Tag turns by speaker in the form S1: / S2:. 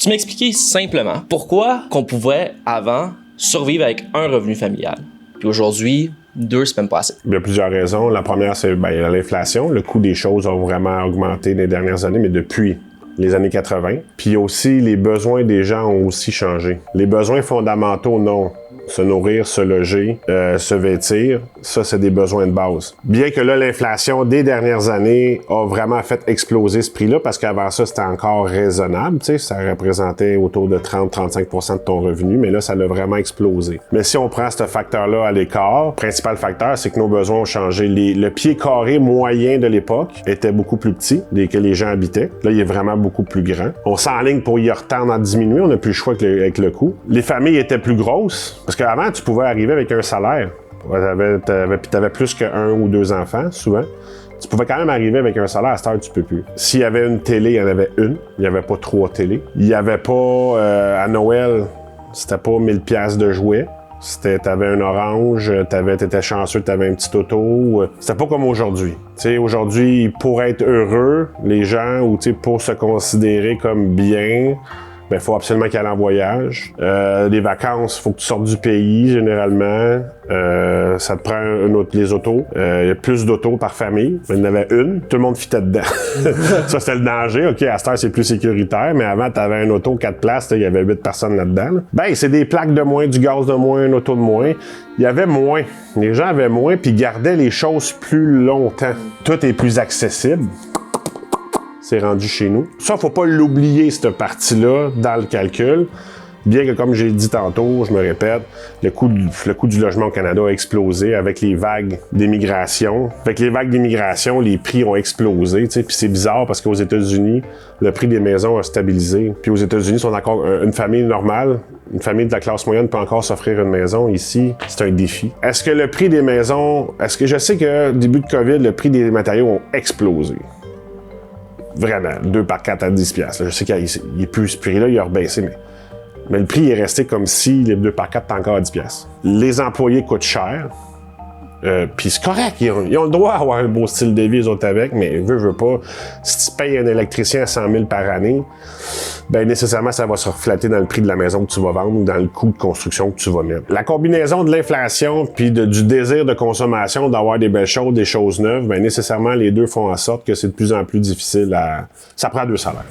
S1: tu m'expliquais simplement pourquoi qu'on pouvait avant survivre avec un revenu familial, puis aujourd'hui 2, c'est même pas assez?
S2: Il y a plusieurs raisons. La première, c'est l'inflation. Le coût des choses a vraiment augmenté les dernières années, mais depuis les années 80. Puis aussi, les besoins des gens ont aussi changé. Les besoins fondamentaux, non. Se nourrir, se loger, se vêtir, ça, c'est des besoins de base. Bien que là, l'inflation des dernières années a vraiment fait exploser ce prix-là, parce qu'avant ça, c'était encore raisonnable, tu sais, ça représentait autour de 30-35% de ton revenu, mais là, ça l'a vraiment explosé. Mais si on prend ce facteur-là à l'écart, le principal facteur, c'est que nos besoins ont changé. Le pied carré moyen de l'époque était beaucoup plus petit que les gens habitaient. Là, il est vraiment beaucoup plus grand. On s'enligne pour y retendre à diminuer, on n'a plus le choix avec le coût. Les familles étaient plus grosses, parce qu'avant, tu pouvais arriver avec un salaire. T'avais plus qu'un ou 2 enfants, souvent. Tu pouvais quand même arriver avec un salaire. À cette heure, tu peux plus. S'il y avait une télé, il y en avait une. Il n'y avait pas 3 télés. Il n'y avait pas, à Noël, c'était pas 1000 piastres de jouets. T'avais un orange, t'étais chanceux, t'avais un petit auto. C'était pas comme aujourd'hui. T'sais, aujourd'hui, pour être heureux, les gens, ou pour se considérer comme bien, ben, faut absolument qu'il y ait en voyage. Les vacances, faut que tu sortes du pays, généralement. Ça te prend les autos. Il y a plus d'autos par famille. Il y en avait une. Tout le monde fitait dedans. Ça, c'était le danger. OK, à cette heure, c'est plus sécuritaire. Mais avant, t'avais un auto 4 places. Il y avait 8 personnes là-dedans. Là. Ben, c'est des plaques de moins, du gaz de moins, un auto de moins. Il y avait moins. Les gens avaient moins, puis gardaient les choses plus longtemps. Tout est plus accessible. C'est rendu chez nous. Ça, faut pas l'oublier, cette partie-là, dans le calcul. Bien que, comme j'ai dit tantôt, je me répète, le coût du logement au Canada a explosé avec les vagues d'immigration. Avec les vagues d'immigration, les prix ont explosé. Puis c'est bizarre parce qu'aux États-Unis, le prix des maisons a stabilisé. Puis aux États-Unis, sont encore une famille normale, une famille de la classe moyenne peut encore s'offrir une maison. Ici, c'est un défi. Est-ce que le prix des maisons... Est-ce que je sais que, début de COVID, le prix des matériaux ont explosé? Vraiment, 2 par 4 à 10 piastres. Je sais qu'il est plus ce prix-là, il a rebaissé, mais le prix est resté comme si les 2 par 4 étaient encore à 10 piastres. Les employés coûtent cher. Puis c'est correct, ils ont le droit d'avoir un beau style de vie, eux autres avec, mais veux pas. Si tu payes un électricien à 100 000 par année, ben nécessairement, ça va se refléter dans le prix de la maison que tu vas vendre ou dans le coût de construction que tu vas mettre. La combinaison de l'inflation puis du désir de consommation d'avoir des belles choses, des choses neuves, ben nécessairement, les deux font en sorte que c'est de plus en plus difficile à... Ça prend 2 salaires.